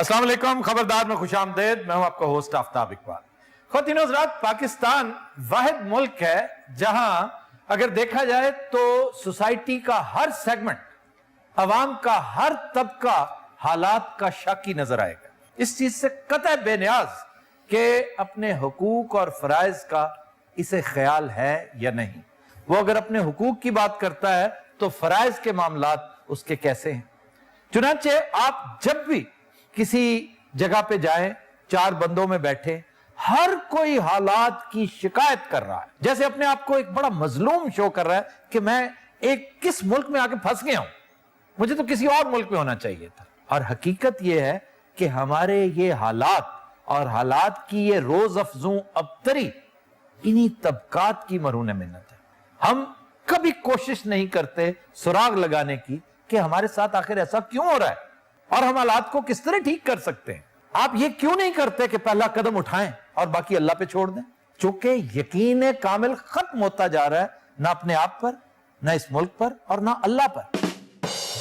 अस्सलाम वालेकुम, खबरदार में खुश आमदेद। मैं हूं आपका होस्ट आफ्ताब इकबाल। ख़वातीन हज़रात, पाकिस्तान वाहिद मुल्क है जहां अगर देखा जाए तो सोसाइटी का हर सेगमेंट, अवाम का हर तबका हालात का शाकी नजर आएगा। इस चीज से कतई बेनियाज कि अपने हुकूक और फराइज का इसे ख्याल है या नहीं। वो अगर अपने हुकूक की बात करता है तो फराइज के मामलात उसके कैसे हैं। चुनांचे आप जब भी किसी जगह पे जाएं, चार बंदों में बैठे, हर कोई हालात की शिकायत कर रहा है, जैसे अपने आप को एक बड़ा मजलूम शो कर रहा है कि मैं एक किस मुल्क में आके फंस गया हूं, मुझे तो किसी और मुल्क में होना चाहिए था। और हकीकत यह है कि हमारे ये हालात और हालात की ये रोज अफजू अबतरी इन्हीं तबकात की मरून मिन्नत है। हम कभी कोशिश नहीं करते सुराग लगाने की कि हमारे साथ आखिर ऐसा क्यों हो रहा है और हम हालात को किस तरह ठीक कर सकते हैं। आप ये क्यों नहीं करते कि पहला कदम उठाएं और बाकी अल्लाह पे छोड़ दें, चूंकि यकीन कामिल खत्म होता जा रहा है, ना अपने आप पर, ना इस मुल्क पर और ना अल्लाह पर।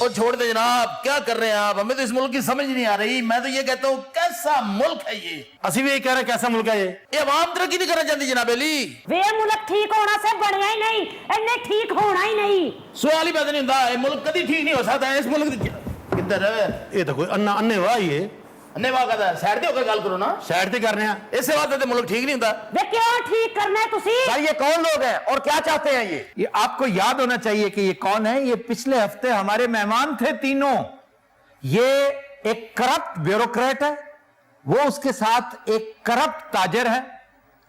और छोड़ दे जनाब, क्या कर रहे हैं आप? हमें तो इस मुल्क की समझ नहीं आ रही। मैं तो ये कहता हूँ कैसा मुल्क है ये। ਅਸੀਂ ਵੀ ਇਹ ਕਹਿ ਰਹੇ कैसा मुल्क है ये अवाम तरक्की नहीं करना चाहती जनाब अली। वे मुल्क ठीक होना से बढ़िया ही नहीं, इन्हें ठीक होना ही नहीं। सवाल ही पैदा नहीं होता, ये मुल्क कभी ठीक नहीं हो सकता। इस मुल्क किधर है? ये तो कोई अन्ना अन्ने वाह ही है। अन्नेवाह कहता है, साइड पे होकर गल करो ना। साइड ते कर रहे हैं। इससे बात है मुल्क ठीक नहीं होता। वे क्यों ठीक करना है तुसी? ये कौन लोग हैं और क्या चाहते हैं? ये आपको याद होना चाहिए कि ये कौन है। ये पिछले हफ्ते हमारे मेहमान थे तीनों। ये एक करप्ट ब्यूरोक्रेट है, वो उसके साथ एक करप्ट ताजर है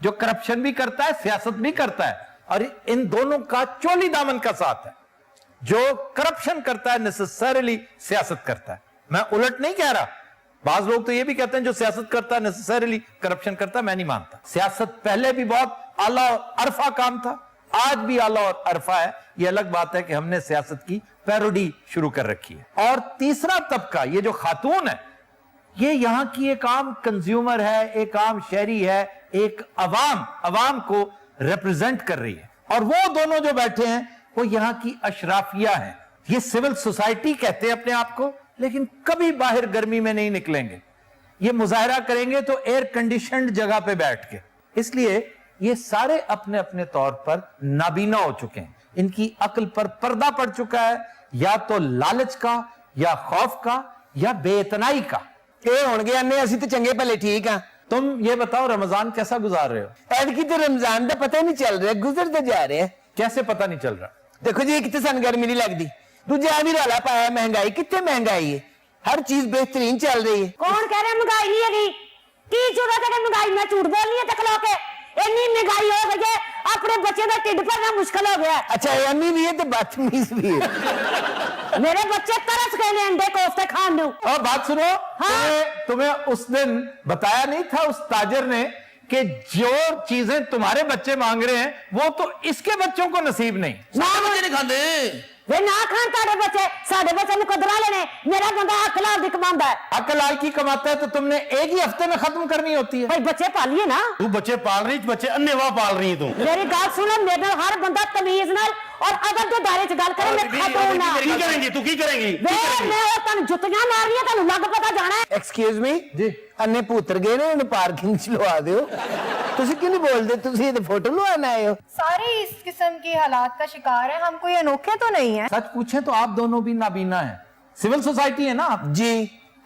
जो करप्शन भी करता है, सियासत भी करता है, और इन दोनों का चोली दामन का साथ है। जो करप्शन करता है नेसेसरीली सियासत करता है। मैं उलट नहीं कह रहा, बाज लोग तो ये भी कहते हैं जो सियासत करता है नेसेसरीली करप्शन करता है। मैं नहीं मानता। सियासत पहले भी बहुत आला और अरफा काम था, आज भी आला और अरफा है। ये अलग बात है कि हमने सियासत की पैरोडी शुरू कर रखी है। और तीसरा तबका, ये जो खातून है, ये यहां की एक आम कंज्यूमर है, एक आम शहरी है, एक अवाम को रिप्रेजेंट कर रही है। और वो दोनों जो बैठे हैं वो यहां की अशराफिया है। ये सिविल सोसाइटी कहते हैं अपने आप को, लेकिन कभी बाहर गर्मी में नहीं निकलेंगे। ये मुजाहरा करेंगे तो एयर कंडीशनड जगह पे बैठ के। इसलिए ये सारे अपने अपने तौर पर नाबीना हो चुके हैं। इनकी अक्ल पर पर्दा पड़ चुका है, या तो लालच का, या खौफ का, या बेइतनाई का। ਇਹ ਹੁਣ ਗਿਆ ਨੇ ਅਸੀਂ ਤੇ ਚੰਗੇ ਭਲੇ ਠੀਕ ਆ। तुम ये बताओ रमजान कैसा गुजार रहे हो? ਐਤਕੀ ਤੇ रमजान ਦਾ ਪਤਾ ਨਹੀਂ ਚੱਲ ਰਿਹਾ, ਗੁਜ਼ਰਦਾ ਜਾ ਰਿਹਾ। कैसे पता नहीं चल रहा? ਦੇਖੋ ਜੀ, ਕਿਤੇ ਸਾਨੂੰ ਗਰਮੀ ਨਹੀਂ ਲੱਗਦੀ, ਦੂਜਾ ਵੀ ਰੌਲਾ ਪਾਇਆ ਮਹਿੰਗਾਈ। ਕਿੱਥੇ ਮਹਿੰਗਾਈ ਹੈ? हर चीज बेहतरीन चल रही है। कौन कह रहे महंगाई नहीं हैगी? की जरूरत है महंगाई में झूठ बोलनी है? तकलो के इतनी महंगाई हो गई है, अपने बच्चे का टिड भरना मुश्किल हो गया। अच्छा, अम्मी भी है तो बदतमीज भी है। मेरे बच्चे तरस गए ने अंडे कोफ्ते खान दो। और बात सुनो, हाँ? तुम्हें उस दिन बताया नहीं था उस ताजर ने कि जो चीजें तुम्हारे बच्चे मांग रहे हैं वो तो इसके बच्चों को नसीब नहीं। ना बच्चे नहीं खाते। वे ना खान तारे बच्चे, साडे बच्चे ने कदरा लेने। मेरा बंदा हक लाल दी कमांदा है। हक लाल की कमाता है तो तुमने एक ही हफ्ते में खत्म करनी होती है। भाई बच्चे पालिए ना। तू बच्चे पाल रही, बच्चे अन्ने वाह पाल रही है तू। मेरी गल सुनो, मेरे नाल हर बंदा तमीज नाल और अदब के दायरे च गल करे। मैं खातून ना की करेंगी तू? की करेंगी? वे मैं ओ तन जुत्तियां मारनियां, तन्नू लग पता जाना है। एक्सक्यूज मी जी, अन्ने पुत्र गए ने, उन्हें पार्किंग च लवा दियो। ਤੁਸੀਂ क्यों नहीं बोलते? तुसी ये फोटो लवाना आए हो। सारे इस किस्म के हालात का शिकार है, हम कोई अनोखे तो नहीं है। सच पूछे तो आप दोनों भी नाबीना हैं। सिविल सोसाइटी है ना आप जी।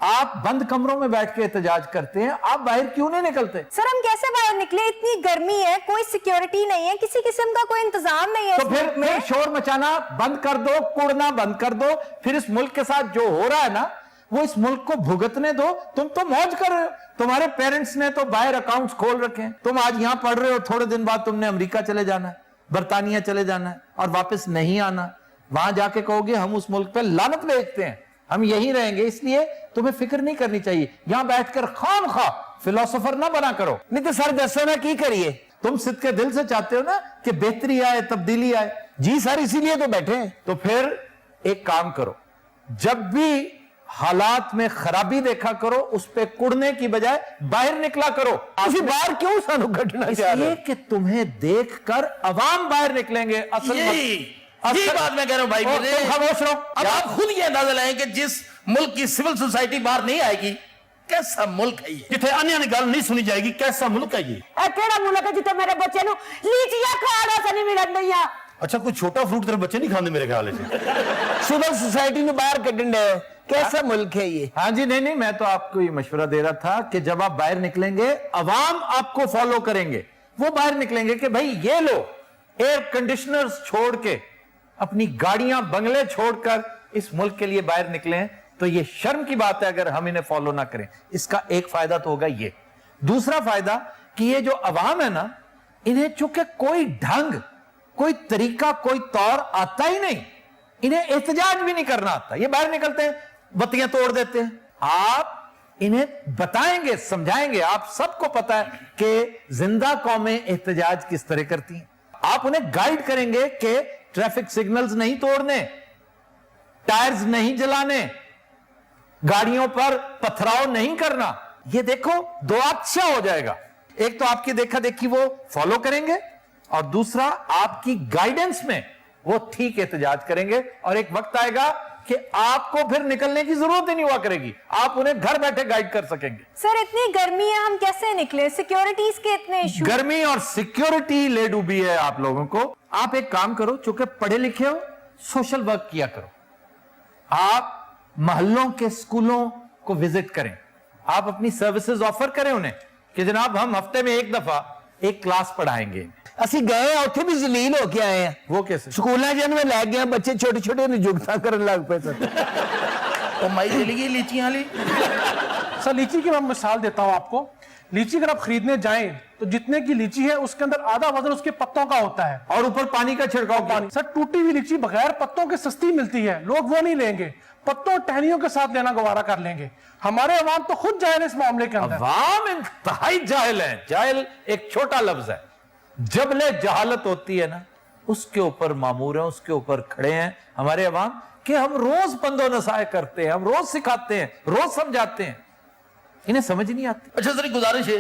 आप बंद कमरों में बैठ के एहतजाज करते हैं, आप बाहर क्यों नहीं निकलते? सर हम कैसे बाहर निकले? इतनी गर्मी है, कोई सिक्योरिटी नहीं है, किसी किस्म का कोई इंतजाम नहीं है तो इस मुल्क में। फिर शोर मचाना बंद कर दो, कुड़ना बंद कर दो। फिर इस मुल्क के साथ जो हो रहा है ना, वो इस मुल्क को भुगतने दो। तुम तो मौज कर रहे हो। तुम्हारे पेरेंट्स ने तो बाहर अकाउंट्स खोल रखे हैं। तुम आज यहां पढ़ रहे हो, थोड़े दिन बाद तुमने अमेरिका चले जाना है, बर्तानिया चले जाना है और वापस नहीं आना। वहां जाके कहोगे हम उस मुल्क पे लानत भेजते हैं, हम यहीं रहेंगे। इसलिए तुम्हें फिक्र नहीं करनी चाहिए। यहां बैठकर खामखा फिलोसोफर ना बना करो। नहीं तो सर दसो ना की करिए। तुम सिद्ध के दिल से चाहते हो ना कि बेहतरी आए, तब्दीली आए। जी सर, इसीलिए तो बैठे हैं। तो फिर एक काम करो, जब भी हालात में खराबी देखा करो, उस पे कुड़ने की बजाय बाहर निकला करो। ਤੁਸੀਂ बाहर क्यों सानू कटना चाह रहे इसलिए हो? कि तुम्हें देखकर अवाम बाहर निकलेंगे। यही बात मैं कह रहा हूं भाई मेरे। तुम खामोश रहो। अब आप खुद ये अंदाजा लगाएं कि जिस मुल्क की सिविल सोसाइटी बाहर नहीं आएगी, कैसा मुल्क है ये? जिथे अन्य ने गल नहीं सुनी जाएगी, कैसा मुल्क है ये? ਇਹ ਕਿਹੜਾ ਮੁਲਕ ਹੈ ਜਿੱਥੇ ਮੇਰੇ ਬੱਚੇ ਨੂੰ ਲੀਚੀਆਂ ਖਾਣਾ ਸੇ ਨਹੀਂ ਮਿਲਣ ਦਈਆਂ अच्छा, कोई छोटा फ्रूट तेरे बच्चे नहीं खाते मेरे ख्याल से। सिविल सोसाइटी ਨੂੰ ਬਾਹਰ ਕੱਢਣ ਦੇ कैसा मुल्क है ये? हाँ जी, नहीं मैं तो आपको ये मशवरा दे रहा था कि जब आप बाहर निकलेंगे अवाम आपको फॉलो करेंगे, वो बाहर निकलेंगे कि भाई ये लो, एयर कंडीशनर्स छोड़ के अपनी गाड़ियां बंगले छोड़कर इस मुल्क के लिए बाहर निकले हैं, तो ये शर्म की बात है अगर हम इन्हें फॉलो ना करें। इसका एक फायदा तो होगा ये। दूसरा फायदा कि ये जो अवाम है ना, इन्हें चूंकि कोई ढंग, कोई तरीका, कोई तौर आता ही नहीं, इन्हें एहतजाज भी नहीं करना आता, ये बाहर निकलते हैं बत्तियां तोड़ देते हैं। आप इन्हें बताएंगे, समझाएंगे। आप सबको पता है कि जिंदा कौमें एहतजाज किस तरह करती हैं। आप उन्हें गाइड करेंगे कि ट्रैफिक सिग्नल्स नहीं तोड़ने, टायर्स नहीं जलाने, गाड़ियों पर पथराव नहीं करना। ये देखो, दो अच्छा हो जाएगा। एक तो आपकी देखा देखी वो फॉलो करेंगे, और दूसरा आपकी गाइडेंस में वो ठीक एहतजाज करेंगे, और एक वक्त आएगा कि आपको फिर निकलने की जरूरत ही नहीं हुआ करेगी, आप उन्हें घर बैठे गाइड कर सकेंगे। सर इतनी गर्मी है, हम कैसे निकले? सिक्योरिटीज के इतने इशू। गर्मी और सिक्योरिटी ले डूबी है आप लोगों को। आप एक काम करो, चूंकि पढ़े लिखे हो, सोशल वर्क किया करो। आप मोहल्लों के स्कूलों को विजिट करें, आप अपनी सर्विसेज ऑफर करें उन्हें कि जनाब हम हफ्ते में एक दफा एक क्लास पढ़ाएंगे। ਅਸੀਂ ਗਏ ਆ ਉੱਥੇ ਵੀ ਜ਼ਲੀਲ ਹੋ ਕੇ ਆਏ ਆ। वो कैसे? ਸਕੂਲਾਂ ਜਿਹਨ में ਲੈ ਗਏ ਬੱਚੇ ਛੋਟੇ ਛੋਟੇ ਨਿਯੁਕਤਾਂ ਕਰਨ ਲੱਗ ਪਏ ਸਰ। तो माई चली गई लीचियां ली। सर लीची की मैं मिसाल देता हूं आपको। लीची अगर आप खरीदने जाएं तो जितने की लीची है उसके अंदर आधा वजन उसके पत्तों का होता है, और ऊपर पानी का छिड़काव पानी। सर टूटी हुई लीची बगैर पत्तों के सस्ती मिलती है, लोग वो नहीं लेंगे, पत्तों टहनियों के साथ लेना गवारा कर लेंगे। हमारे अवाम तो खुद जाहिल है इस मामले के अंदर। अवाम इंतहाई जाहिल है। जाहिल एक छोटा लफ्ज है। जबले जहालत होती है ना, उसके ऊपर मामूर है, उसके ऊपर खड़े हैं हमारे अवाम कि हम रोज पंदो नसाए करते हैं, हम रोज सिखाते हैं, रोज समझाते हैं, इन्हें समझ नहीं आती। अच्छा सर, एक गुजारिश है,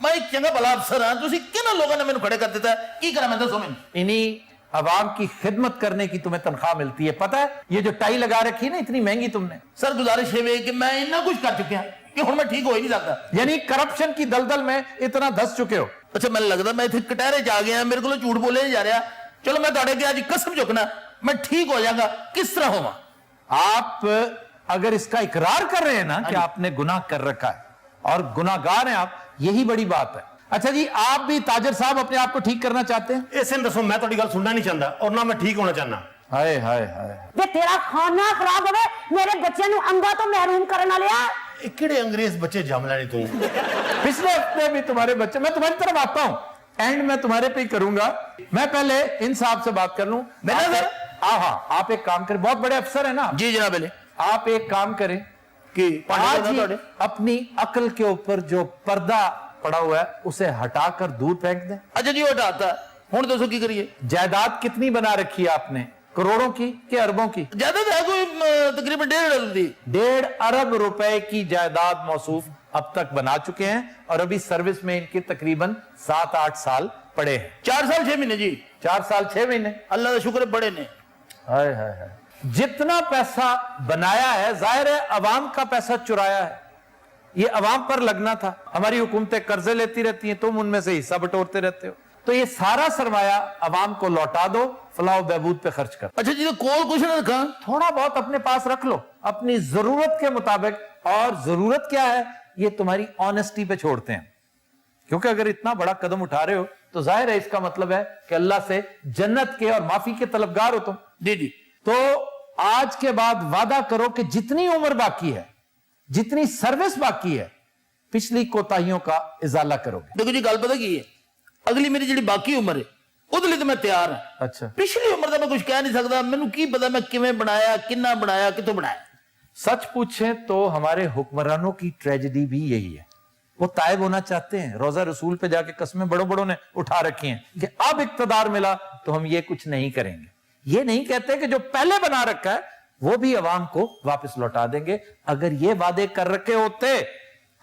मैं एक चंगा भला अफसर हाँ, तुसी किन लोगों ने मैंने खड़े कर देता है, की करा मैं दसो मैंने? इन्हीं अवाम की खिदमत करने की तुम्हें तनख्वाह मिलती है, पता है? ये जो टाई लगा रखी है ना, इतनी महंगी तुमने। सर गुजारिश है कि मैं इतना कुछ कर चुके हैं कि हुण मैं ठीक हो ही नहीं सकता। यानी करप्शन की दलदल में इतना धस चुके हो। अच्छा मैं लगता मैं इतने कटहरे जा गया, मेरे को झूठ बोले नहीं जा रहा। चलो मैं थोड़े के आज कसम चुकना, मैं ठीक हो जाऊंगा। किस तरह होगा? आप अगर इसका इकरार कर रहे हैं ना कि आपने गुनाह कर रखा है और गुनाहगार हैं आप, यही बड़ी बात है। अच्छा जी, आप भी ताजर साहब अपने आप को ठीक करना चाहते हैं? ऐसे दसो, मैं थोड़ी गल सुनना नहीं चाहता और ना मैं ठीक होना चाहना। हाय हाय हाय, ਵੇ ਤੇਰਾ ਖਾਣਾ ਖਰਾਬ ਹੋਵੇ, ਮੇਰੇ ਬੱਚੇ ਨੂੰ ਅੰਗਾ ਤੋਂ ਮਹਿਰੂਮ ਕਰਨ ਵਾਲਿਆ। ये किहड़े अंग्रेज बच्चे जम लेने तू? पिछले हफ्ते भी तुम्हारे बच्चे, मैं तुम्हारी तरफ आता हूं, एंड मैं तुम्हारे पे ही करूंगा। मैं पहले इन साहब से बात कर लूं। आप एक काम करें, बहुत बड़े अफसर है ना जी जनाब अली, आप एक काम करें कि आज ही अपनी अकल के ऊपर जो पर्दा पड़ा हुआ है उसे हटाकर दूर फेंक दें। अच्छा जी वो हटाता हुण दसो की करिए? जायदाद कितनी बना रखी है आपने? करोड़ों की कि अरबों की? ज्यादा है कोई तकरीबन 1.5 अरब दी। 1.5 अरब रुपए की जायदाद मौसूफ अब तक बना चुके हैं, और अभी सर्विस में इनके तकरीबन 7-8 साल पड़े हैं। 4 साल 6 महीने जी। 4 साल 6 महीने। अल्लाह का शुक्र है बड़े ने। हाय हाय हाय, जितना पैसा बनाया है जाहिर है अवाम का पैसा चुराया है, ये अवाम पर लगना था। हमारी हुकूमतें कर्जे लेती रहती हैं, तुम उनमें से हिस्सा बटोरते रहते हो, तो ये सारा सरमाया अवाम को लौटा दो, फलाह बहबूद पे खर्च कर। अच्छा जी, तो कॉल कुछ ना रखा? थोड़ा बहुत अपने पास रख लो अपनी जरूरत के मुताबिक, और जरूरत क्या है ये तुम्हारी ऑनेस्टी पे छोड़ते हैं, क्योंकि अगर इतना बड़ा कदम उठा रहे हो तो जाहिर है इसका मतलब है कि अल्लाह से जन्नत के और माफी के तलबगार हो तुम। जी जी। तो आज के बाद वादा करो कि जितनी उम्र बाकी है, जितनी सर्विस बाकी है, पिछली कोताहियों का इजाला करोगे। देखो जी गल पता की है, अगली मेरी जी बाकी उम्र है ਉਹਦੇ ਲਈ ਤਾਂ ਮੈਂ ਤਿਆਰ ਹਾਂ। अच्छा, ਪਿਛਲੀ ਉਮਰ ਦਾ ਮੈਂ ਕੁਝ ਕਹਿ ਨਹੀਂ ਸਕਦਾ, ਮੈਨੂੰ ਕੀ ਪਤਾ ਮੈਂ ਕਿਵੇਂ ਬਣਾਇਆ, ਕਿੰਨਾ ਬਣਾਇਆ, ਕਿੱਥੋਂ ਬਣਾਇਆ। सच पूछे तो हमारे हुक्मरानों की ट्रेजेडी भी यही है, वो तायब होना चाहते हैं। रोजा रसूल पे जाके कस्में बड़ों बड़ों ने उठा रखी हैं कि अब इक्तदार मिला तो हम ये कुछ नहीं करेंगे। ये नहीं कहते कि जो पहले बना रखा है वो भी अवाम को वापस लौटा देंगे। अगर ये वादे कर रखे होते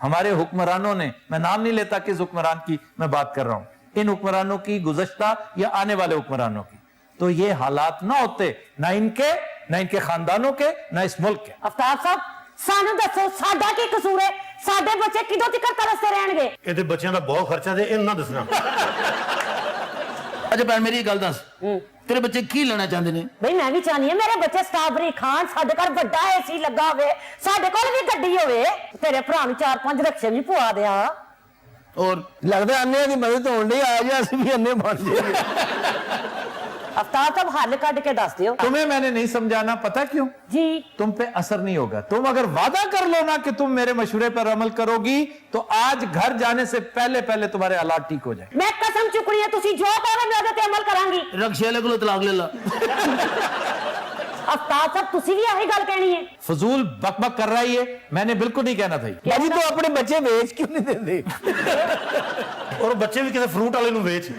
हमारे हुक्मरानों ने, मैं नाम नहीं लेता किस हुक्मरान की मैं बात कर रहा हूं, इन हुक्मरानों की, गुज़श्ता या आने वाले हुक्मरानों की, तो ये हालात ना होते, ना इनके खानदानों के, ना इस मुल्क के। ਅਫਤਾਬ ਸਾਹਿਬ ਸਾਨੂੰ ਦੱਸੋ ਸਾਡਾ ਕੀ ਕਸੂਰ ਹੈ? ਸਾਡੇ ਬੱਚੇ ਕਿਦੋਂ ਤੱਕ ਤਰਸਦੇ ਰਹਿਣਗੇ? ਇਹਦੇ ਬੱਚਿਆਂ ਦਾ ਬਹੁਤ ਖਰਚਾ ਤੇ ਇਹਨੂੰ ਨਾ ਦੱਸਣਾ। ਅੱਛਾ ਭੈਣ ਮੇਰੀ ਇੱਕ ਗੱਲ ਦੱਸ, ਤੇਰੇ ਬੱਚੇ ਕੀ ਲੈਣਾ ਚਾਹੁੰਦੇ ਨੇ? ਬਈ ਮੈਂ ਵੀ ਚਾਹਨੀ ਆ ਮੇਰੇ ਬੱਚੇ ਸਟ੍ਰਾਬੇਰੀ ਖਾਣ, ਸਾਡੇ ਘਰ ਵੱਡਾ ਏਸੀ ਲੱਗਾ ਹੋਵੇ, ਸਾਡੇ ਕੋਲ ਵੀ ਗੱਡੀ ਹੋਵੇ, ਤੇਰੇ ਭਰਾ ਨੂੰ 4-5 ਰਕਸ਼ੇ ਵੀ ਪਵਾ ਦਿਆਂ। ਔਰ ਲੱਗਦਾ ਅੰਨਿਆਂ ਦੀ ਮਦਦ ਹੋਣ ਡਈ, ਆ ਜਾ ਅਸੀਂ ਵੀ ਅੰਨੇ ਬਣ ਜਾਈਏ। ਅਫਤਾਬ ਸਾਹਿਬ ਹੱਲ ਕੱਢ ਕੇ ਦੱਸ ਦਿਓ। तुम्हें मैंने नहीं समझाना, पता क्यों? जी तुम पे असर नहीं होगा। तुम अगर वादा कर लो ना कि तुम मेरे मशवरे पर अमल करोगी तो आज घर जाने से पहले पहले तुम्हारे हालात ठीक हो जाए। मैं कसम चुकनी है, तुसी जो कहोगे मैं ਉਹਦੇ ਤੇ ਅਮਲ ਕਰਾਂਗੀ। ਰਕਸ਼ੇ ਵਾਲੇ ਕੋਲੋਂ ਤਲਾਕ ਲੈ ਲਾ। ਅਫਤਾਬ ਸਾਹਿਬ ਤੁਸੀਂ ਵੀ ਇਹੀ ਗੱਲ ਕਹਿਣੀ ਹੈ? फजूल बकबक कर रहा है ये, मैंने बिल्कुल नहीं कहना था। ਭਾਜੀ ਤੂੰ ਆਪਣੇ ਬੱਚੇ ਵੇਚ ਕਿਉਂ ਨਹੀਂ ਦਿੰਦੇ? ਔਰ ਬੱਚੇ ਵੀ ਕਿਸੇ ਫਰੂਟ ਵਾਲੇ ਨੂੰ ਵੇਚ।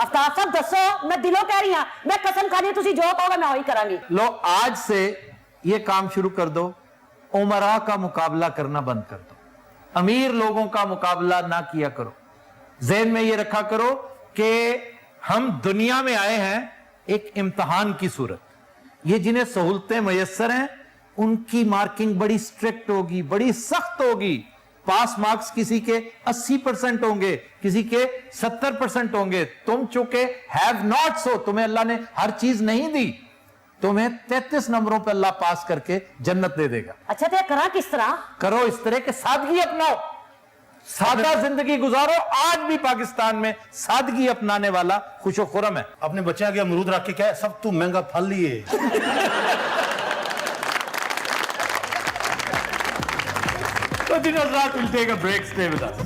ਅਫਤਾਬ ਸਾਹਿਬ ਦੱਸੋ, ਮੈਂ ਦਿਲੋਂ ਕਹਿ ਰਹੀ ਹਾਂ, ਮੈਂ ਕਸਮ ਖਾਣੀ ਤੁਸੀਂ ਜੋ ਕਹੋਗੇ ਮੈਂ ਉਹੀ ਕਰਾਂਗੀ। लो आज से ये काम शुरू कर दो, उमरा का मुकाबला करना बंद कर दो, अमीर लोगों का मुकाबला ना किया करो। ज़हन में ये रखा करो कि हम दुनिया में आए हैं एक इम्तिहान की सूरत। ये जिन्हें सहूलतें मयसर हैं उनकी मार्किंग बड़ी स्ट्रिक्ट होगी, बड़ी सख्त होगी। पास मार्क्स किसी के 80% होंगे, किसी के 70% होंगे। तुम चूंकि हैव नॉट्स हो, तुम्हें अल्लाह ने हर चीज नहीं दी, तुम्हें 33 नंबरों पर अल्लाह पास करके जन्नत दे देगा। अच्छा तो करा किस तरह? करो इस तरह के सादगी अपनाओ, सादा जिंदगी गुजारो। आज भी पाकिस्तान में सादगी अपनाने वाला खुशो खुरम है। अपने बच्चे आगे अमरूद रख के क्या है, सब तू महंगा फल लिए। So Dinazrat will take a break. Stay with us.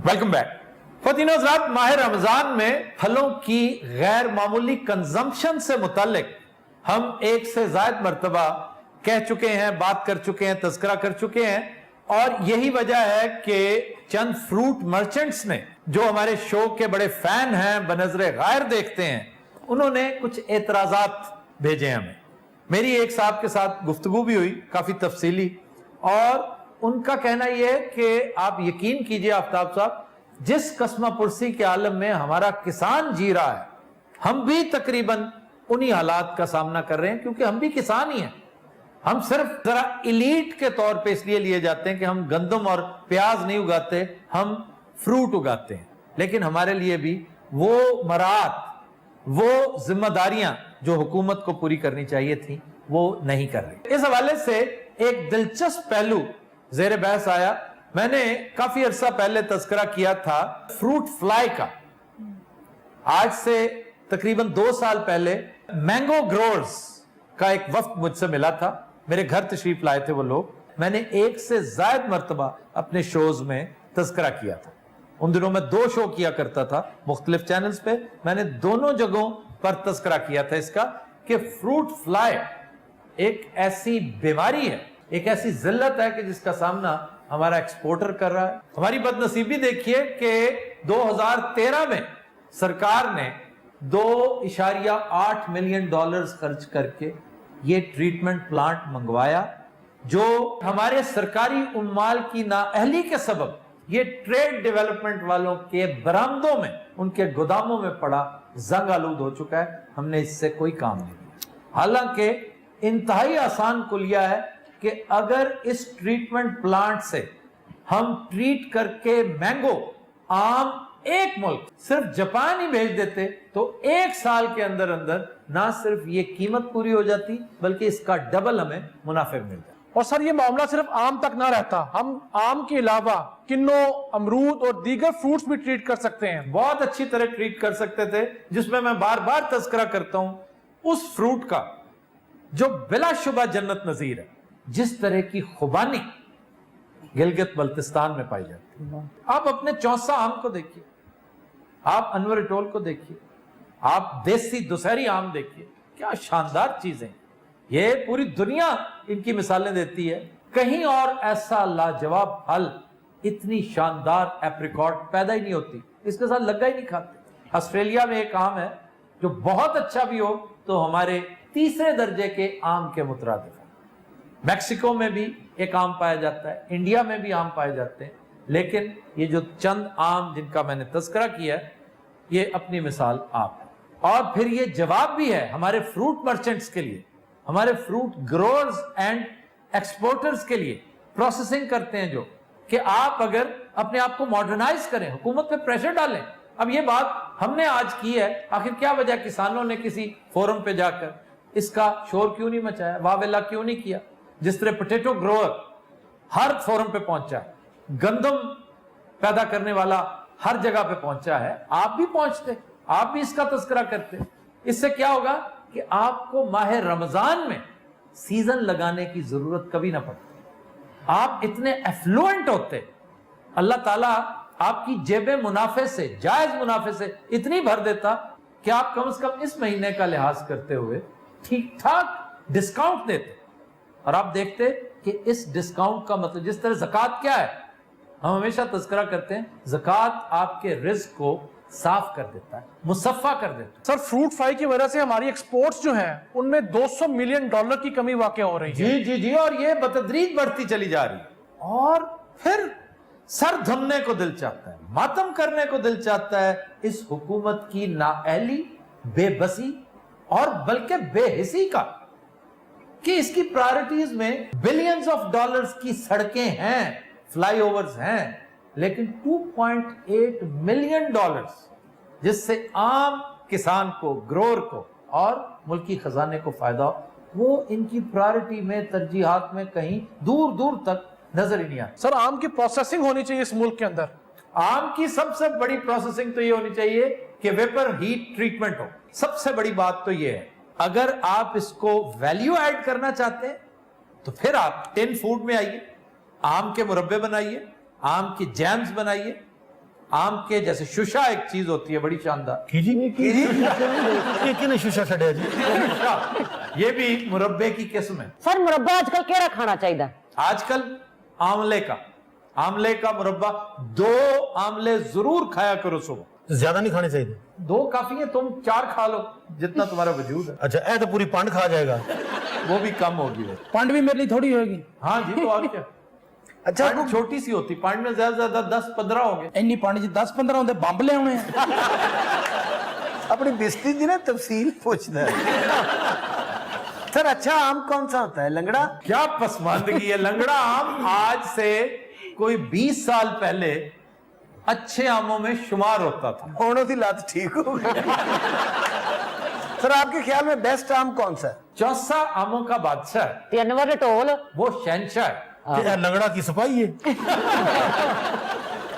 Welcome back. ख़वातीन और हज़रात, माह रमजान में फलों की गैर मामूली कंजम्पशन से मुतालिक हम एक से ज्यादा मरतबा कह चुके हैं, बात कर चुके हैं, तज़किरा कर चुके हैं। और यही वजह है कि चंद फ्रूट मर्चेंट्स ने, जो हमारे शो के बड़े फैन हैं, बनज़रे गैर देखते हैं, उन्होंने कुछ एतराज़ात भेजे हमें। मेरी एक साहब के साथ गुफ्तगू भी हुई काफी तफसीली, और उनका कहना यह है कि आप यकीन कीजिए आफ्ताब साहब, जिस कसमा पुरसी के आलम में हमारा किसान जी रहा है, हम भी तकरीबन उन्हीं हालात का सामना कर रहे हैं, क्योंकि हम भी किसान ही हैं। हम सिर्फ जरा इलीट के तौर पे इसलिए लिए जाते हैं कि हम गंदम और प्याज नहीं उगाते, हम फ्रूट उगाते हैं। लेकिन हमारे लिए भी वो मरात, वो जिम्मेदारियां जो हुकूमत को पूरी करनी चाहिए थी, वो नहीं कर रही। इस हवाले से एक दिलचस्प पहलू ज़ेर बहस आया। मैंने काफी अरसा पहले तज़किरा किया था फ्रूट फ्लाई का। आज से तकरीबन 2 साल पहले मैंगो ग्रोअर्स का एक वफ्द मुझसे मिला था, मेरे घर तशरीफ लाए थे वो लोग। मैंने एक से ज्यादा मरतबा अपने शोज में तज़किरा किया था। उन दिनों में 2 शो किया करता था मुख्तलिफ चैनल्स पे। मैंने दोनों जगहों पर तज़किरा किया था इसका कि फ्रूट फ्लाई एक ऐसी बीमारी है, एक ऐसी जिल्लत है कि जिसका सामना हमारा एक्सपोर्टर कर रहा है। हमारी बदनसीबी देखिए कि 2013 में सरकार ने $2.8 मिलियन खर्च करके ये ट्रीटमेंट प्लांट मंगवाया, जो हमारे सरकारी उम्माल की नाअहली के सबब ये ट्रेड डेवलपमेंट वालों के बरामदों में, उनके गोदामों में पड़ा जंग आलूद हो चुका है। हमने इससे कोई काम नहीं किया। हालांकि इंतहाई आसान कुलिया है कि अगर इस ट्रीटमेंट प्लांट से हम ट्रीट करके मैंगो, आम, एक मुल्क सिर्फ जापान ही भेज देते तो 1 साल के अंदर अंदर ना सिर्फ ये कीमत पूरी हो जाती, बल्कि इसका डबल हमें मुनाफे मिल जाता। और सर ये मामला सिर्फ आम तक ना रहता, हम आम के अलावा किन्नो, अमरूद और दीगर फ्रूट्स भी ट्रीट कर सकते हैं। बहुत अच्छी तरह ट्रीट कर सकते थे, जिसमें मैं बार बार तज़किरा करता हूं उस फ्रूट का जो बिलाशुबा जन्नत नजीर है। जिस तरह की खुबानी गिलगित बल्तिस्तान में पाई जाती है। आप अपने चौसा आम को देखिए, आप अनवर इटोल को देखिए, आप देसी दुशहरी आम देखिए, क्या शानदार चीजें। ये पूरी दुनिया इनकी मिसालें देती है। कहीं और ऐसा लाजवाब फल, इतनी शानदार एप्रिकॉट पैदा ही नहीं होती, इसके साथ लग्गा ही नहीं खाते। ऑस्ट्रेलिया में एक आम है जो बहुत अच्छा भी हो तो हमारे 3रे दर्जे के आम के मुतरादिफ है। मैक्सिको में भी एक आम पाया जाता है, इंडिया में भी आम पाए जाते हैं, लेकिन ये जो चंद आम जिनका मैंने तज़किरा किया है, ये अपनी मिसाल आप है। اور پھر یہ جواب بھی ہے ہمارے فروٹ مرچنٹس کے لیے, ہمارے فروٹ گروورز اینڈ ایکسپورٹرز کے لیے, پروسیسنگ کرتے ہیں جو, کہ آپ اگر اپنے آپ کو ماڈرنائز کریں, حکومت پہ پریشر ڈالیں. اب یہ بات ہم نے آج کی ہے, آخر کیا وجہ کسانوں نے کسی فورم پہ جا کر اس کا شور کیوں نہیں مچایا, واہ ویلا کیوں نہیں کیا؟ جس طرح پوٹیٹو گروور ہر فورم پہ پہنچا ہے, گندم پیدا کرنے والا ہر جگہ پہ پہنچا ہے, آپ بھی پہنچتے, آپ بھی اس کا تذکرہ کرتے. اس سے کیا ہوگا کہ آپ کو ماہ رمضان میں سیزن لگانے کی ضرورت کبھی نہ پڑتی. آپ اتنے ایفلوئنٹ ہوتے, اللہ تعالیٰ آپ کی جیبیں منافع سے, جائز منافع سے اتنی بھر دیتا کہ آپ کم از کم اس مہینے کا لحاظ کرتے ہوئے ٹھیک ٹھاک ڈسکاؤنٹ دیتے. اور آپ دیکھتے کہ اس ڈسکاؤنٹ کا مطلب, جس طرح زکوٰۃ کیا ہے, ہم ہمیشہ تذکرہ کرتے ہیں, زکوٰۃ آپ کے رزق کو صاف کر دیتا ہے, مصفہ کر دیتا ہے. سر فروٹ فلائی کی وجہ سے ہماری ایکسپورٹس جو ہیں ان میں $200 ملین کی کمی واقع ہو رہی ہے. جی جی جی, اور یہ بتدریج بڑھتی چلی جا رہی ہے. اور پھر سر دھمنے کو دل چاہتا ہے, ماتم کرنے کو دل چاہتا ہے اس حکومت کی نااہلی, بے بسی اور بلکہ بے حسی کا, کہ اس کی پرائرٹیز میں بلینز آف ڈالرز کی سڑکیں ہیں, فلائی اوورز ہیں, لیکن $2.8 ملین جس سے عام کسان کو, گروور کو اور ملکی خزانے کو فائدہ ہو, وہ ان کی پرائرٹی میں, ترجیحات میں کہیں دور دور تک نظر ہی نہیں آتا. سر آم کی پروسیسنگ ہونی چاہیے اس ملک کے اندر. آم کی سب سے بڑی پروسیسنگ تو یہ ہونی چاہیے کہ ویپر ہیٹ ٹریٹمنٹ ہو. سب سے بڑی بات تو یہ ہے, اگر آپ اس کو ویلیو ایڈ کرنا چاہتے ہیں تو پھر آپ ٹن فوڈ میں آئیے, آم کے مربے بنائیے, آم کی جیمز بنائیے, آم کے جیسے شوشا ایک چیز ہوتی ہے بڑی شاندار, یہ بھی مربے کی قسم ہے. سر مربع آج کل کیڑا کھانا چاہیے؟ آج کل آملے کا مربع, 2 آملے ضرور کھایا کرو صبح. زیادہ نہیں کھانے چاہیے. 2 کافی ہے, تم 4 کھا لو جتنا تمہارا وجود ہے. اچھا اے تو پوری پانڈ کھا جائے گا. وہ بھی کم ہوگی. پانڈ بھی میرے لیے تھوڑی ہوگی. ہاں جی, تو اور کیا. اچھا پانڈ چھوٹی سی ہوتی, پانڈ میں زیادہ سے زیادہ 10-15 ہوں گے. اینی پانڈ جی 10-15 ہوندے, بمب لے ہونے ہیں. اپنی بستی دی نا تفصیل پوچھنا ہے. سر اچھا آم کون سا ہوتا ہے؟ لنگڑا. کیا پسماندگی ہے, لنگڑا آم آج سے کوئی 20 سال پہلے اچھے آموں میں شمار ہوتا تھا. ہونوں دی لات ٹھیک ہو گئی. سر آپ کے خیال میں بیسٹ آم کون سا ہے؟ چوسا آموں کا بادشاہ ہے, تے انور رٹول وہ شہنشاہ ہے. لنگڑا کی صفائی ہے.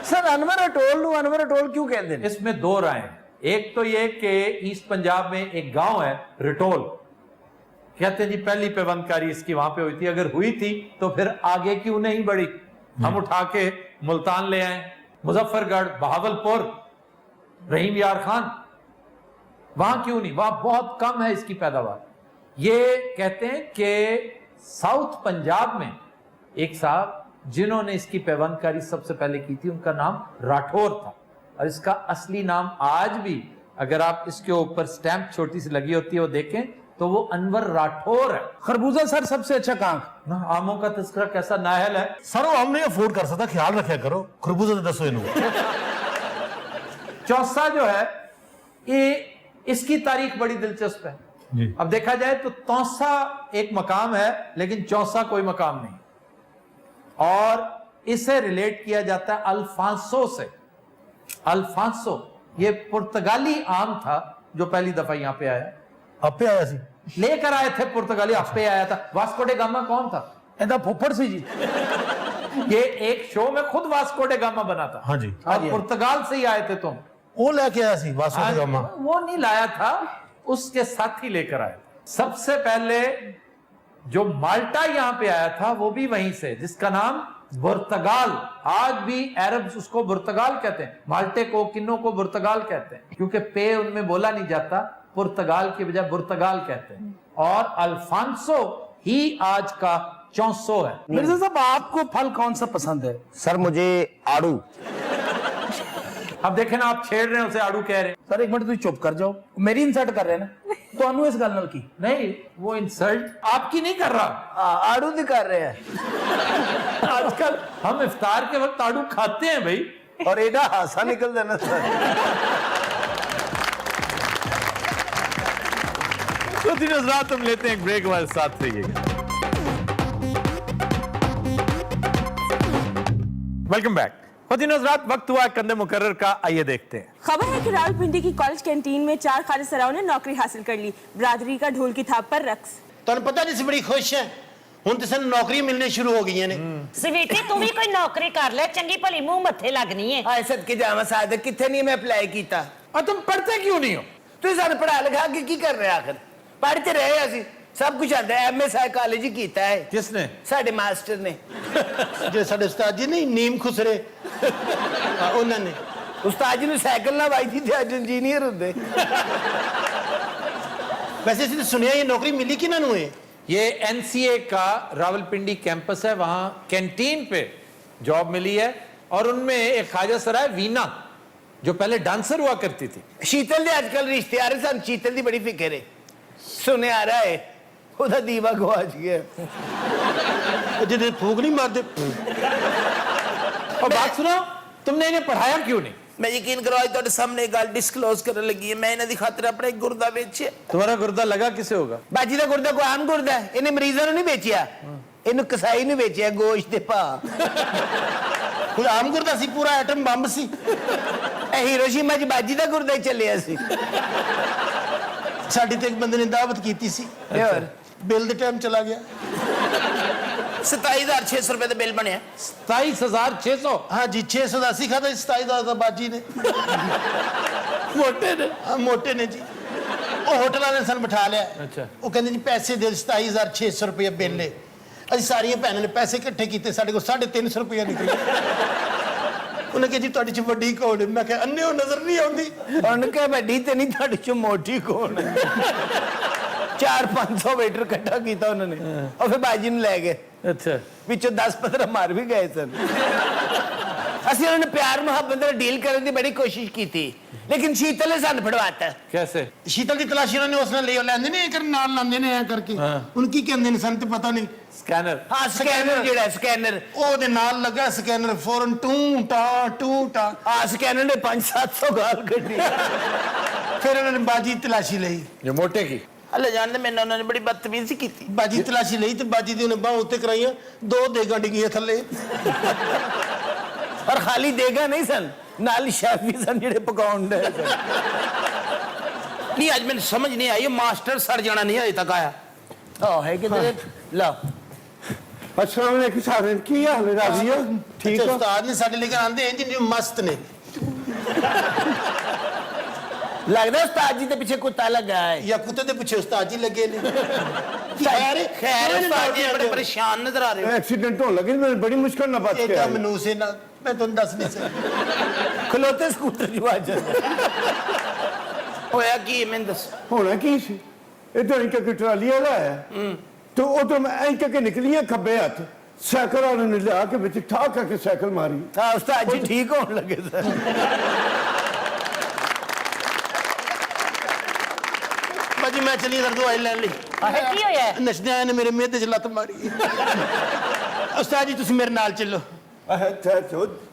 سر انور اٹول کیوں کہتے ہیں؟ اس میں 2 رائے ہیں. ایک تو یہ کہ ایسٹ پنجاب میں ایک گاؤں ہے رٹول, کہتے ہیں جی پہلی پیوند کاری اس کی وہاں پہ ہوئی تھی, اگر ہوئی تھی تو پھر آگے کیوں نہیں بڑھی, ہم اٹھا کے ملتان لے آئیں, مظفر گڑھ, بہاولپور, رحیم یار خان, وہاں کیوں نہیں, وہاں بہت کم ہے اس کی پیداوار. یہ کہتے ہیں کہ ساؤتھ پنجاب میں ایک صاحب جنہوں نے اس کی پیوند کاری سب سے پہلے کی تھی, ان کا نام راٹھور تھا, اور اس کا اصلی نام آج بھی اگر آپ اس کے اوپر سٹیمپ چھوٹی سی لگی ہوتی ہے وہ دیکھیں تو وہ انور راٹھور ہے. خربوزہ سر سب سے اچھا کانک. آموں کا تذکرہ کیسا نااہل ہے. سر ہم نہیں افورڈ کر سکتا, خیال رکھیا کرو. خربوزہ تو دسو انہوں. چوسا جو ہے یہ اس کی تاریخ بڑی دلچسپ ہے. اب دیکھا جائے تو توسا ایک مقام ہے لیکن چوسا کوئی مقام نہیں, اور اسے ریلیٹ کیا جاتا ہے الفانسو سے. الفانسو یہ پرتگالی آم تھا جو پہلی دفعہ یہاں پہ آیا. اب پہ آیا سی, لے کر آئے تھے پرتگالی, اب پہ آیا تھا. واسکو ڈے گاما کون تھا؟ ایدہ پھوپڑ سی جی. یہ ایک شو میں خود واسکو ڈے گاما بنا تھا. ہاں جی, اور پرتگال سے ہی آئے تھے تم. وہ لے کے آیا سی واسکو ڈے گاما. وہ نہیں لایا تھا, اس کے ساتھی لے کر آئے. سب سے پہلے جو مالٹا یہاں پہ آیا تھا وہ بھی وہیں سے, جس کا نام برتگال. آج بھی عربز اس کو برتگال کہتے ہیں, مالٹے کو, کنوں کو برتگال کہتے ہیں, کیونکہ پے ان میں بولا نہیں جاتا, پرتگال کی بجائے برتگال کہتے ہیں. اور الفانسو ہی آج کا چونسو ہے. مرزا صاحب آپ کو پھل کون سا پسند ہے؟ سر مجھے آڑو. اب دیکھیں نا, آپ چھیڑ رہے ہیں اسے آڑو کہہ رہے ہیں. سر ایک منٹ تو چپ کر جاؤ, میری انسلٹ کر رہے ہیں نا, تو انو اس گل نال کی نہیں, وہ انسلٹ آپ کی نہیں کر رہا, آڑو دی کر رہے ہیں. آج کل ہم افطار کے وقت آڑو کھاتے ہیں بھائی, اور ایڈا ہاسا نکل دینا سر. खुद रात हम लेते हैं एक ब्रेक, हमारे साथ रहिएगा। Welcome back. रात वक्त हुआ कंदे मुकर्रर का, आइए देखते हैं। खबर है कि रावलपिंडी की कॉलेज कैंटीन में 4 खालिद सराओं ने नौकरी हासिल कर ली। बरादरी का ढोल की थाप पर रक्स। ਤੁਹਾਨੂੰ ਪਤਾ ਜਿਸ ਬੜੀ ਖੁਸ਼ ਹੈ ਹੁਣ ਤੇ ਸਾਨੂੰ ਨੌਕਰੀਆਂ ਮਿਲਣੇ ਸ਼ੁਰੂ ਹੋ ਗਈਆਂ ਨੇ। ਸਵੀਟੀ ਤੂੰ ਵੀ ਕੋਈ ਨੌਕਰੀ ਕਰ ਲੈ, ਚੰਗੀ ਭਲੀ ਮੂੰਹ ਮੱਥੇ ਲੱਗਣੀ ਹੈ। ਹਾਏ ਸਦਕੇ ਜਾਵਾਂ ਸਾਦਕ, ਕਿੱਥੇ ਨਹੀਂ ਮੈਂ ਅਪਲਾਈ ਕੀਤਾ। और तुम पढ़ते क्यों नहीं हो? ਤੁਸੀਂ ਸਾਨੂੰ ਪੜਾ ਲਿਖਾ ਕੇ ਕੀ ਕਰ ਰਹੇ ਆਖਰ? ਪੜ੍ਹ ਤੇ ਰਹੇ ਅਸੀਂ, ਸਭ ਕੁਝ ਆਂਦਾ ਹੈ। ਐਮਏ ਸਾਈਕੋਲੋਜੀ ਕੀਤਾ ਹੈ। किसने? ਸਾਡੇ ਮਾਸਟਰ ਨੇ। ਜੇ ਸਾਡੇ ਉਸਤਾਦ ਜੀ ਨਹੀਂ ਨੀਮ ਖੁਸਰੇ ਉਹਨਾਂ ਨੇ। ਉਸਤਾਦ ਜੀ ਨੂੰ ਸਾਈਕਲ ਨਾ ਵਾਈ ਸੀ ਤੇ ਅੱਜ ਇੰਜੀਨੀਅਰ ਹੁੰਦੇ। ਵੈਸੇ ਅਸੀਂ ਸੁਣਿਆ ਇਹ ਨੌਕਰੀ ਮਿਲੀ ਕਿਹਨਾਂ ਨੂੰ ਹੈ? ये एनसीए का रावलपिंडी कैंपस है, वहां कैंटीन पे जॉब मिली है। और उनमें एक ख्वाजा सराय वीना जो पहले डांसर हुआ करती थी। ਸ਼ੀਤਲ ਦੇ ਅੱਜ ਕੱਲ ਰਿਸ਼ਤੇ ਆ ਰਹੇ, ਸਾਨੂੰ ਸ਼ੀਤਲ ਦੀ ਬੜੀ ਫਿਕਰ ਹੈ। ਸੁਣਿਆ ਆ ਰਿਹਾ ਹੈ ਉਹਦਾ ਦੀਵਾ ਗਵਾਚ ਗਿਆ। ਜਿਹਦੇ ਫੂਕ ਨਹੀਂ ਮਾਰਦੇ। और बात सुनो, तुमने इन्हें पढ़ाया क्यों नहीं? ਮੈਂ ਯਕੀਨ ਕਰੋ ਅੱਜ ਤੁਹਾਡੇ ਸਾਹਮਣੇ ਗੱਲ ਡਿਸਕਲੋਜ਼ ਕਰਨ ਲੱਗੀ ਹੈ। ਮੈਂ ਇਹਨਾਂ ਦੀ ਖਾਤਰ ਆਪਣਾ ਇੱਕ ਗੁਰਦਾ ਵੇਚਿਆ। तुम्हारा गुर्दा लगा किसे होगा? ਬਾਜੀ ਦਾ ਗੁਰਦਾ ਕੋਈ ਆਮ ਗੁਰਦਾ ਹੈ। ਇਹਨੇ ਮਰੀਜ਼ਾਂ ਨੂੰ ਨਹੀਂ ਵੇਚਿਆ, ਇਹਨੂੰ ਕਸਾਈ ਨੂੰ ਵੇਚਿਆ ਗੋਸ਼ਤ ਦੇ ਭਾਅ। ਕੋਈ ਆਮ ਗੁਰਦਾ ਸੀ, ਪੂਰਾ ਐਟਮ ਬੰਬ ਸੀ। ਇਹ ਹੀਰੋਸ਼ੀਮਾ 'ਚ ਬਾਜੀ ਦਾ ਗੁਰਦਾ ਹੀ ਚੱਲਿਆ ਸੀ। ਸਾਡੀ ਤੇ ਇੱਕ ਬੰਦੇ ਨੇ ਦਾਵਤ ਕੀਤੀ ਸੀ, ਹੋਰ ਬਿੱਲ ਦੇ ਟਾਈਮ ਚਲਾ ਗਿਆ। 27,600 ਰੁਪਏ ਦਾ ਬਿੱਲ ਬਣਿਆ। 27,600? ਹਾਂ ਜੀ, 680 ਖਾਦਾ 27 ਦਾ ਬਾਜੀ ਨੇ। ਮੋਟੇ ਨੇ। ਹਾਂ ਮੋਟੇ ਨੇ ਜੀ। ਉਹ ਹੋਟਲ ਵਾਲੇ ਨੇ ਸਾਨੂੰ ਬਿਠਾ ਲਿਆ। ਅੱਛਾ। ਉਹ ਕਹਿੰਦੇ ਜੀ ਪੈਸੇ ਦੇ 27,600 ਰੁਪਏ ਬਿੱਲ ਨੇ। ਅਸੀਂ ਸਾਰੀਆਂ ਭੈਣਾਂ ਨੇ ਪੈਸੇ ਇਕੱਠੇ ਕੀਤੇ, ਸਾਡੇ ਕੋਲ 350 ਰੁਪਏ ਨਿਕਲੇ। ਉਹਨੇ ਕਿਹਾ ਜੀ ਤੁਹਾਡੇ ਚ ਵੱਡੀ ਕੌਣ ਹੈ? ਮੈਂ ਕਿਹਾ ਅੰਨੇ ਉਹ ਨਜ਼ਰ ਨਹੀਂ ਆਉਂਦੀ। ਉਹਨੇ ਕਿਹਾ ਵੱਡੀ ਤੇ ਨਹੀਂ, ਤੁਹਾਡੇ 'ਚ ਮੋਟੀ ਕੌਣ ਹੈ? 400-500 ਵੇਟਰ ਇਕੱਠਾ ਕੀਤਾ ਉਹਨਾਂ ਨੇ। ਉਹ ਫਿਰ ਬਾਜੀ ਨੂੰ ਲੈ ਗਏ। अच्छा। ਵਿੱਚੋਂ 10-15 ਮਾਰ ਵੀ ਗਏ ਸਨ। ਅਸੀਂ ਉਹਨਾਂ ਨੂੰ ਪਿਆਰ ਮੁਹੱਬਤ ਨਾਲ ਡੀਲ ਕਰਨ ਦੀ ਬੜੀ ਕੋਸ਼ਿਸ਼ ਕੀਤੀ, ਲੇਕਿਨ ਸ਼ੀਤਲ ਨੇ ਸਾਨੂੰ ਫੜਵਾਤਾ। कैसे? ਸ਼ੀਤਲ ਦੀ ਤਲਾਸ਼ੀ ਉਹਨਾਂ ਨੇ ਉਸ ਨਾਲ ਲੈਂਦੇ ਨੇ, ਕਰਨ ਨਾਲ ਲਾਉਂਦੇ ਨੇ ਐ ਕਰਕੇ। ਹੁਣ ਕੀ ਕਹਿੰਦੇ ਨੇ ਸਾਨੂੰ ਤੇ ਪਤਾ ਨਹੀਂ। स्कैनर। ਹਾਂ ਸਕੈਨਰ, ਜਿਹੜਾ ਸਕੈਨਰ ਉਹਦੇ ਨਾਲ ਲੱਗਾ ਸਕੈਨਰ, ਫੌਰਨ ਟੂ ਟਾ। ਹਾਂ ਸਕੈਨਰ ਨੇ 500-700 ਗਾਲ ਕੱਢੀ। ਫਿਰ ਉਹਨਾਂ ਨੇ ਬਾਜੀ ਤਲਾਸ਼ੀ ਲਈ। जो मोटे की? ਹਲੇ ਜਾਣਦੇ ਮੈਨੂੰ ਉਹਨਾਂ ਨੇ ਬੜੀ ਬਦਤਮੀਜ਼ੀ ਕੀਤੀ। ਬਾਜੀ ਤਲਾਸ਼ੀ ਲਈ ਤੇ ਬਾਜੀ ਦੀ ਉਹਨੇ ਬਾਹ ਉੱਤੇ ਕਰਾਈਆਂ, 2 ਦੇਗਾਂ ਡਿੱਗੀਆਂ ਥੱਲੇ। ਔਰ ਖਾਲੀ ਦੇਗਾ ਨਹੀਂ ਸਨ, ਨਾਲ ਸ਼ੈਫ ਵੀ ਸਨ ਜਿਹੜੇ ਪਕਾਉਣ ਦੇ ਸਨ। ਨਹੀਂ ਅੱਜ ਮੈਨੂੰ ਸਮਝ ਨਹੀਂ ਆਈ, ਮਾਸਟਰ ਸੜ ਜਾਣਾ ਨਹੀਂ ਅਜੇ ਤੱਕ ਆਇਆ। ਆਹ ਹੈ ਕਿਤੇ ਲਾ। अस्सलाम वालेकुम साहब, की हाल है? राजी हो? ठीक हो? उस्ताद ने साडे लेकर आंदे हैं जी, मस्त ने। लगदा उस्ताद जी के पीछे कुत्ता लगा है, या कुत्ते के पीछे उस्ताद जी लगे ने। खैर खैर उस्ताद जी बड़े परेशान नजर आ रहे हो। एक्सीडेंट होने लगे, मैं बड़ी मुश्किल ना बच गया। मनूस है ना, मैं तुम दस नहीं सकता। खलोते स्कूटर जो आ जाते होया की मैं दस होना की सी? इधर एक ट्राली वाला है तो वो तो मैं ऐ के निकली है खब्बे हाथ, साइकिल वाले ने लिया के बिच ठा करके साइकिल मारी। हाँ उस्ताद जी ठीक होने लगे सर। बाजी मैं चली इधर दवाई लैन ली। ਕੀ ਹੋਇਆ? नचदे आए ने मेरे मेदे च लत मारी। उस्ताद जी तुसी मेरे नाल चलो।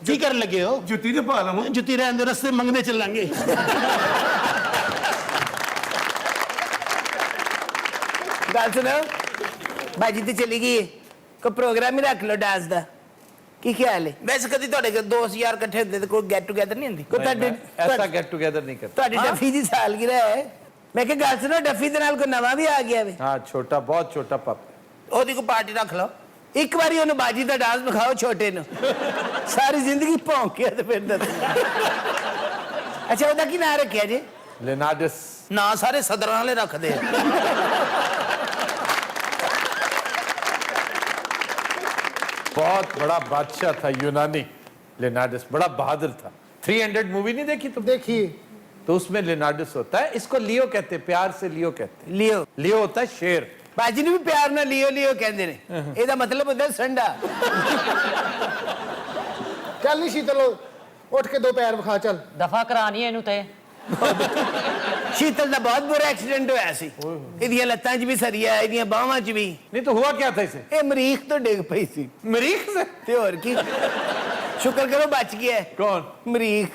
की कर लगे हो? जुत्ती ते पा लवां। जुत्ती रहन दो, रस्ते मंगदे चलांगे। गल सुनो, बाजी तो चली गई है, कोई प्रोग्राम ही रख लो डांस दा। की ख्याल है? वैसे कभी ਤੁਹਾਡੇ दोस्त यार इकट्ठे ਹੁੰਦੇ ਤੇ ਕੋਈ गेट टुगेदर नहीं ਹੁੰਦੀ? ਕੋਈ ਤੁਹਾਡੇ ऐसा गेट टुगेदर नहीं करता। ਤੁਹਾਡੀ ਡੱਫੀ ਦੀ ਸਾਲਗਿਰਾ ਹੈ, ਮੈਂ ਕਿਹਾ ਗੱਲ ਸੁਣੋ ਡੱਫੀ ਦੇ ਨਾਲ ਕੋਈ ਨਵਾਂ ਵੀ ਆ ਗਿਆ ਵੇ। हाँ, छोटा, बहुत छोटा पप। ਉਹਦੀ ਕੋਈ ਪਾਰਟੀ ਰੱਖ ਲਓ, ਇੱਕ ਵਾਰੀ ਉਹਨੂੰ ਬਾਜੀ ਦਾ ਡਾਂਸ ਵਿਖਾਓ ਛੋਟੇ ਨੂੰ, ਸਾਰੀ ਜ਼ਿੰਦਗੀ ਭੌਂਕਿਆ ਤੇ ਫਿਰ ਦੱਸ। ਅੱਛਾ ਉਹਦਾ ਕੀ ਨਾਂ ਰੱਖਿਆ ਜੀ? लेनार्डस। ਨਾਂ ਸਾਰੇ ਸਦਰਾਂ ਵਾਲੇ ਰੱਖਦੇ ਆ। बहुत बड़ा बादशाह था यूनानी लेनार्डस, बड़ा बहादुर था। 300 मूवी नहीं देखी तुम? देखिए तो उसमें लेनार्डस होता है, इसको लियो कहते हैं, प्यार से लियो कहते हैं। ਲਿਓ लियो होता है शेर। ਬਾਜੀ ਨੂੰ ਵੀ ਪਿਆਰ ਨਾਲ ਲਿਓ ਲਿਓ ਕਹਿੰਦੇ ਨੇ, ਇਹਦਾ ਮਤਲਬ ਹੁੰਦਾ ਸੰਡਾ। ਚੱਲ ਨਹੀਂ ਸ਼ੀਤਲ, ਉੱਠ ਕੇ 2 ਪੈਰ ਵਿਖਾ ਚੱਲ। ਦਫਾ ਕਰਾਣੀ ਇਹਨੂੰ ਤੇ। ਸ਼ੀਤਲ ਦਾ ਬਹੁਤ ਬੁਰਾ ਐਕਸੀਡੈਂਟ ਹੋਇਆ ਸੀ, ਇਹਦੀਆਂ ਲੱਤਾਂ 'ਚ ਵੀ ਸਰੀਆ, ਇਹਦੀਆਂ ਬਾਹਾਂ 'ਚ ਵੀ। नहीं तो हुआ क्या था इसे? ਇਹ ਮਰੀਖ ਤੋਂ ਡਿੱਗ ਪਈ ਸੀ। मरीख से? ਤੇ ਹੋਰ ਕੀ, ਸ਼ੁਕਰ ਕਰੋ ਬਚ ਗਿਆ ਹੈ। कौन? ਮਰੀਖ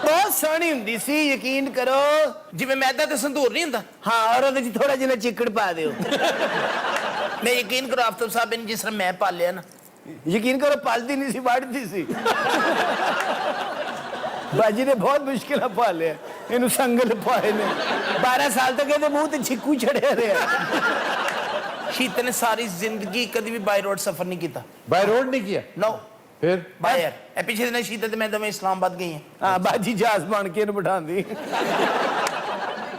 ਬਹੁਤ ਸੋਹਣੀ ਹੁੰਦੀ ਸੀ ਯਕੀਨ ਕਰੋ ਜਿਵੇਂ ਮੈਦਾ ਤੇ ਸੰਧੂਰ ਨਹੀਂ ਹੁੰਦਾ ਹਾਂ ਔਰ ਉਹਦੇ ਚ ਥੋੜਾ ਜਿਹਾ ਚਿੱਕੜ ਪਾ ਦਿਓ ਮੈਂ ਯਕੀਨ ਕਰੋ ਆਫਤਾਬ ਸਾਹਿਬ ਨੇ ਜਿਸ ਤਰ੍ਹਾਂ ਮੈਂ ਪਾਲਿਆ ਨਾ ਯਕੀਨ ਕਰੋ ਪਲਦੀ ਨਹੀਂ ਸੀ ਵੜਦੀ ਸੀ ਬਾਜੀ ਨੇ ਬਹੁਤ ਮੁਸ਼ਕਿਲ ਨਾਲ ਪਾਲਿਆ ਇਹਨੂੰ ਸੰਗਲ ਪਾਏ ਨੇ 12 ਸਾਲ ਤੱਕ ਇਹਦੇ ਮੂੰਹ ਤੇ ਛਿੱਕੂ ਚੜਿਆ ਰਿਹਾ ਸ਼ੀਤਲ ਨੇ ਸਾਰੀ ਜ਼ਿੰਦਗੀ ਕਦੀ ਵੀ ਬਾਈ ਰੋਡ ਸਫ਼ਰ ਨਹੀਂ ਕੀਤਾ बाय रोड नहीं किया ਨੋ फिर ਬਾਈ 에ਅਰ ਇਹ ਪਿਛਲੇ ਦਿਨ ਸ਼ੀਤਲ ਤੇ ਮੈਂ ਦੋਵੇਂ ਇਸਲਾਮਾਬਾਦ ਗਈ ਹਾਂ ਹਾਂ ਬਾਜੀ ਜਹਾਜ਼ ਬਣ ਕੇ ਇਹਨੂੰ ਬਿਠਾਉਂਦੀ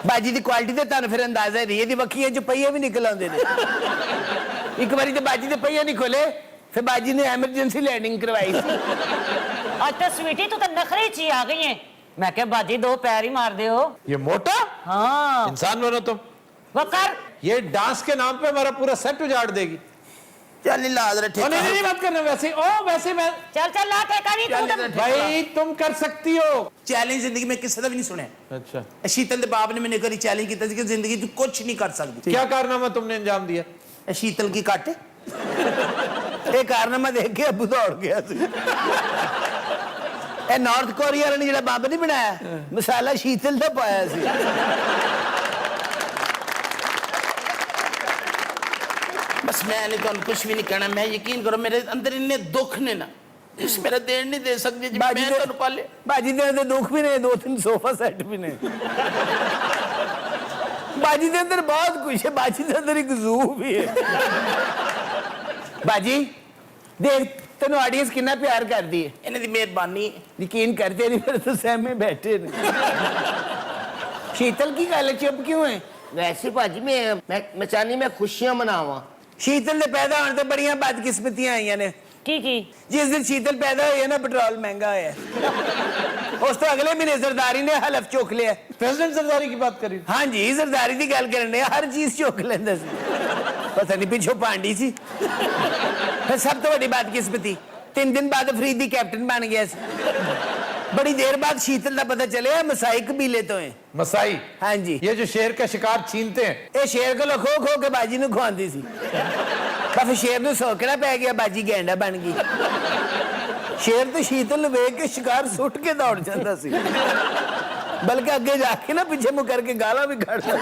ਬਾਜੀ ਦੀ ਕੁਆਲਿਟੀ ਤੇ ਤੁਹਾਨੂੰ ਫਿਰ ਅੰਦਾਜ਼ਾ ਹੈ ਇਹਦੀ ਵੱਖੀਆਂ ਚ ਪਹੀਏ ਵੀ ਨਿਕਲ ਆਉਂਦੇ ਨੇ ਇੱਕ ਵਾਰੀ ਤੇ ਬਾਜੀ ਦੇ ਪਹੀਏ ਨਹੀਂ ਖੋਲੇ ਫਿਰ ਬਾਜੀ ਨੇ ਐਮਰਜੈਂਸੀ ਲੈਂਡਿੰਗ ਕਰਵਾਈ ਸੀ ਅੱਜ ਤਾਂ ਸਵੀਟੀ ਤੂੰ ਤਾਂ ਨਖਰੇ ਚ ਹੀ ਆ ਗਈ ਹੈ ਮੈਂ ਕਿਹਾ ਬਾਜੀ ਦੋ ਪੈਰ ही मार दे हो ये मोटा हाँ इंसान बनो तुम वो कर ये डांस के नाम पे हमारा पूरा सेट उजाड़ देगी ਚੱਲ ਨਹੀਂ ਲਾਦ ਰਹੇ नहीं नहीं मत करना वैसे वैसे मैं चल चल ला ठेका नहीं तू तो भाई तुम कर सकती हो ਚੈਲੰਜ ਜ਼ਿੰਦਗੀ ਮੈਂ ਕਿਸੇ ਦਾ ਵੀ ਨਹੀਂ ਸੁਣਿਆ अच्छा ਇਹ ਸ਼ੀਤਲ ਦੇ ਬਾਪ ਨੇ ਮੈਨੂੰ ਕਰੀ ਚੈਲੰਜ ਕੀਤਾ ਸੀ ਕਿ ਜ਼ਿੰਦਗੀ 'ਚ ਕੁਝ ਨਹੀਂ ਕਰ ਸਕਦੀ क्या कारनामा तुमने अंजाम दिया ਇਹ ਸ਼ੀਤਲ ਕੀ ਕੱਟ ਇਹ ਕਾਰਨਾਮਾ ਦੇਖ ਕੇ ਅੱਬੂ ਦੌੜ ਗਿਆ ਸੀ ਇਹ ਨਾਰਥ ਕੋਰੀਆ ਵਾਲੇ ਨੇ ਜਿਹੜਾ ਬੰਬ ਨਹੀਂ ਬਣਾਇਆ ਮਸਾਲਾ ਸ਼ੀਤਲ ਦਾ ਪਾਇਆ ਸੀ बस मैंने तो कुछ भी नहीं कहना मैं यकीन करो मेरे अंदर इतने दुख ने ना इस मेरा देर नहीं दे सकते जी मैं तो पाले ਬਾਜੀ ਦੇ ਅੰਦਰ ਦੁੱਖ ਵੀ ਨੇ 2-3 ਸੋਫਾ ਸੈੱਟ ਵੀ ਨੇ ਬਾਜੀ ਦੇ ਅੰਦਰ ਬਹੁਤ ਕੁਝ ਹੈ ਬਾਜੀ ਦੇ ਅੰਦਰ ਇੱਕ ਜ਼ੂ ਵੀ ਹੈ ਬਾਜੀ ਦੇਖ ਤੈਨੂੰ ਆਡੀਅנס ਕਿੰਨਾ ਪਿਆਰ ਕਰਦੀ ਹੈ इन्हें दी मेहरबानी ਯਕੀਨ ਕਰਦੇ ਨਹੀਂ ਫਿਰ ਤਾਂ ਸਹਿਮੇ ਬੈਠੇ ਨੇ ਸ਼ੀਤਲ ਕੀ ਗੱਲ ਚੁੱਪ ਕਿਉਂ ਹੈ वैसे भाजी मैं चाहनी मैं खुशियां मनावा ਸ਼ੀਤਲ ਦੇ ਪੈਦਾ ਹੋਣ ਤੇ ਬੜੀਆਂ ਬਦਕਿਸਮਤੀਆਂ ਆਈਆਂ ਨੇ की ਜਿਸ ਦਿਨ ਸ਼ੀਤਲ ਪੈਦਾ ਹੋਈ ਹੈ ਨਾ ਪੈਟਰੋਲ ਮਹਿੰਗਾ ਹੋਇਆ ਉਸ ਤੋਂ ਅਗਲੇ ਮਹੀਨੇ ਜ਼ਰਦਾਰੀ ਨੇ ਹਲਫ ਚੁੱਕ ਲਿਆ प्रेसिडेंट जरदारी की बात करी ਹਾਂਜੀ ਜ਼ਰਦਾਰੀ ਦੀ ਗੱਲ ਕਰਨ ਦੇ ਹਰ ਚੀਜ਼ ਚੁੱਕ ਲੈਂਦਾ ਸੀ ਪਤਾ ਨਹੀਂ ਪਿੱਛੋਂ ਪਾਂਡੀ ਸੀ ਫਿਰ ਸਭ ਤੋਂ ਵੱਡੀ ਬਦਕਿਸਮਤੀ 3 ਦਿਨ ਬਾਅਦ ਫਰੀਦ ਦੀ ਕੈਪਟਨ ਬਣ ਗਿਆ ਸੀ ਬੜੀ ਦੇਰ ਬਾਅਦ ਸ਼ੀਤਲ ਦਾ ਪਤਾ ਚੱਲਿਆ ਮਸਾਈ ਕਬੀਲੇ ਤੋਂ ਹੈ मसाई ਹਾਂਜੀ ये जो शेर का शिकार छीनते हैं ਇਹ ਸ਼ੇਰ ਕੋਲੋਂ ਖੋ ਖੋ ਕੇ ਬਾਜੀ ਨੂੰ ਖਵਾਉਂਦੀ ਸੀ ਤਾਂ ਫਿਰ ਸ਼ੇਰ ਨੂੰ ਸੋਕਣਾ ਪੈ ਗਿਆ ਬਾਜੀ ਗੈਂਡਾ ਬਣ ਗਈ ਸ਼ੇਰ ਤੇ ਸ਼ੀਤਲ ਨੂੰ ਵੇਖ ਕੇ ਸ਼ਿਕਾਰ ਸੁੱਟ ਕੇ ਦੌੜ ਜਾਂਦਾ ਸੀ ਬਲਕਿ ਅੱਗੇ ਜਾ ਕੇ ਨਾ ਪਿੱਛੇ ਮੁਕਰ ਕੇ ਗਾਲਾਂ ਵੀ ਕੱਢਦਾ